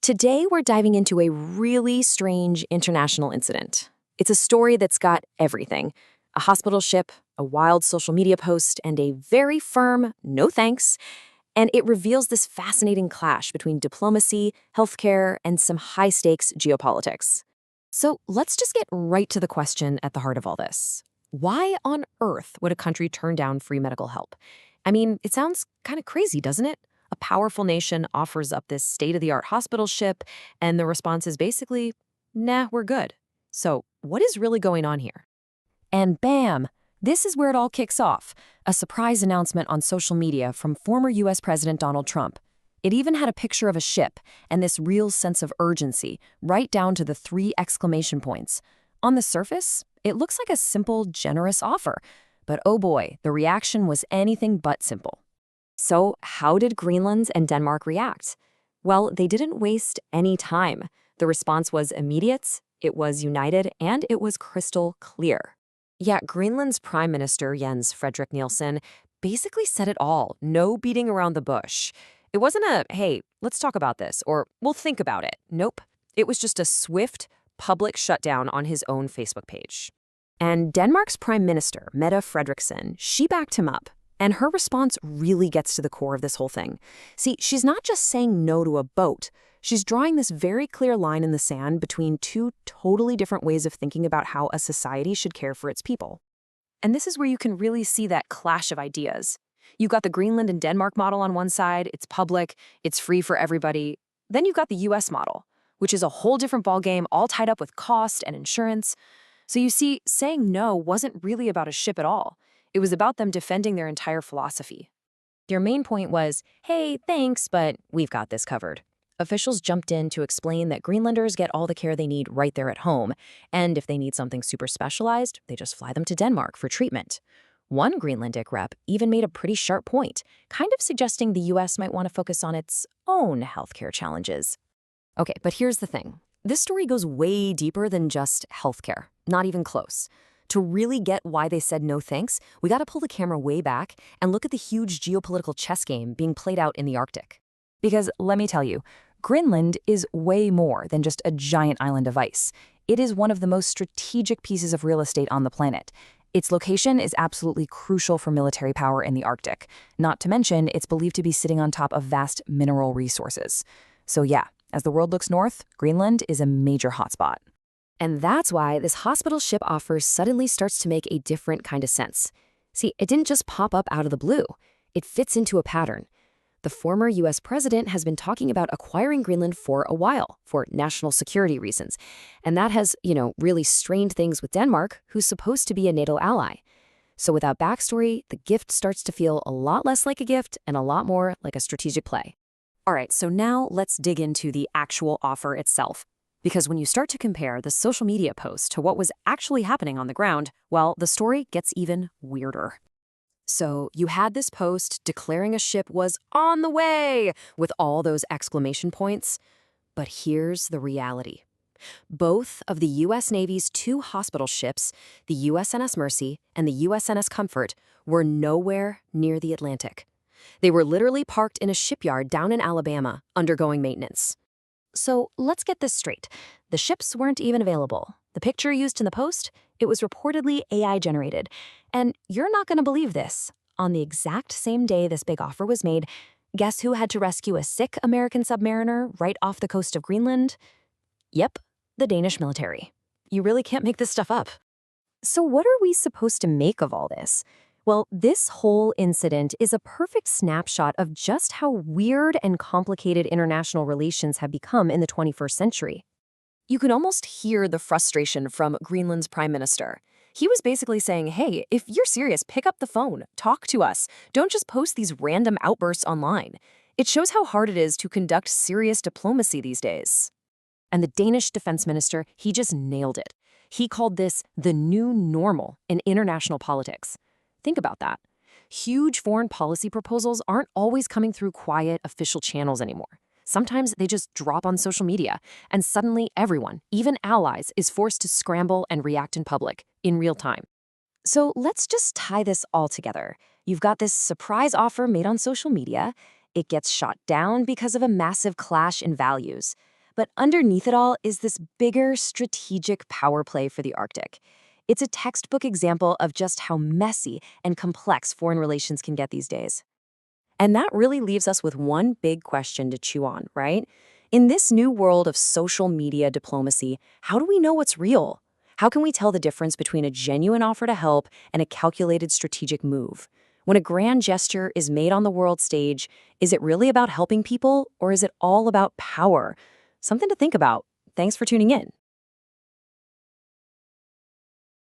Today, we're diving into a really strange international incident. It's a story that's got everything: a hospital ship, a wild social media post, and a very firm no thanks. And it reveals this fascinating clash between diplomacy, healthcare, and some high stakes geopolitics. So let's just get right to the question at the heart of all this. Why on earth would a country turn down free medical help? I mean, it sounds kind of crazy, doesn't it? A powerful nation offers up this state-of-the-art hospital ship, and the response is basically, nah, we're good. So what is really going on here? And bam! This is where it all kicks off, a surprise announcement on social media from former US President Donald Trump. It even had a picture of a ship and this real sense of urgency, right down to the 3 exclamation points. On the surface, it looks like a simple, generous offer. But oh boy, the reaction was anything but simple. So how did Greenland and Denmark react? Well, they didn't waste any time. The response was immediate, it was united, and it was crystal clear. Yeah, Greenland's Prime Minister, Jens Frederick Nielsen, basically said it all, no beating around the bush. It wasn't a, hey, let's talk about this, or we'll think about it. Nope. It was just a swift, public shutdown on his own Facebook page. And Denmark's Prime Minister, Mette Frederiksen, she backed him up. And her response really gets to the core of this whole thing. See, she's not just saying no to a boat. She's drawing this very clear line in the sand between 2 totally different ways of thinking about how a society should care for its people. And this is where you can really see that clash of ideas. You've got the Greenland and Denmark model on one side, it's public, it's free for everybody. Then you've got the US model, which is a whole different ballgame, all tied up with cost and insurance. So you see, saying no wasn't really about a ship at all. It was about them defending their entire philosophy. Their main point was, hey, thanks, but we've got this covered. Officials jumped in to explain that Greenlanders get all the care they need right there at home, and if they need something super specialized, they just fly them to Denmark for treatment. One Greenlandic rep even made a pretty sharp point, kind of suggesting the US might want to focus on its own healthcare challenges. Okay, but here's the thing. This story goes way deeper than just healthcare, not even close. To really get why they said no thanks, we got to pull the camera way back and look at the huge geopolitical chess game being played out in the Arctic. Because let me tell you, Greenland is way more than just a giant island of ice. It is one of the most strategic pieces of real estate on the planet. Its location is absolutely crucial for military power in the Arctic. Not to mention, it's believed to be sitting on top of vast mineral resources. So yeah, as the world looks north, Greenland is a major hotspot. And that's why this hospital ship offer suddenly starts to make a different kind of sense. See, it didn't just pop up out of the blue. It fits into a pattern. The former US president has been talking about acquiring Greenland for a while, for national security reasons. And that has, really strained things with Denmark, who's supposed to be a NATO ally. So without backstory, the gift starts to feel a lot less like a gift and a lot more like a strategic play. All right, so now let's dig into the actual offer itself. Because when you start to compare the social media post to what was actually happening on the ground, well, the story gets even weirder. So you had this post declaring a ship was on the way with all those exclamation points. But here's the reality. Both of the U.S. Navy's 2 hospital ships, the USNS Mercy and the USNS Comfort, were nowhere near the Atlantic. They were literally parked in a shipyard down in Alabama, undergoing maintenance. So let's get this straight. The ships weren't even available. The picture used in the post, it was reportedly AI generated. And you're not going to believe this. On the exact same day this big offer was made, guess who had to rescue a sick American submariner right off the coast of Greenland? Yep, the Danish military. You really can't make this stuff up. So what are we supposed to make of all this? Well, this whole incident is a perfect snapshot of just how weird and complicated international relations have become in the 21st century. You can almost hear the frustration from Greenland's prime minister. He was basically saying, hey, if you're serious, pick up the phone, talk to us. Don't just post these random outbursts online. It shows how hard it is to conduct serious diplomacy these days. And the Danish defense minister, he just nailed it. He called this the new normal in international politics. Think about that. Huge foreign policy proposals aren't always coming through quiet, official channels anymore. Sometimes they just drop on social media, and suddenly everyone, even allies, is forced to scramble and react in public, in real time. So let's just tie this all together. You've got this surprise offer made on social media. It gets shot down because of a massive clash in values. But underneath it all is this bigger strategic power play for the Arctic. It's a textbook example of just how messy and complex foreign relations can get these days. And that really leaves us with one big question to chew on, right? In this new world of social media diplomacy, how do we know what's real? How can we tell the difference between a genuine offer to help and a calculated strategic move? When a grand gesture is made on the world stage, is it really about helping people or is it all about power? Something to think about. Thanks for tuning in.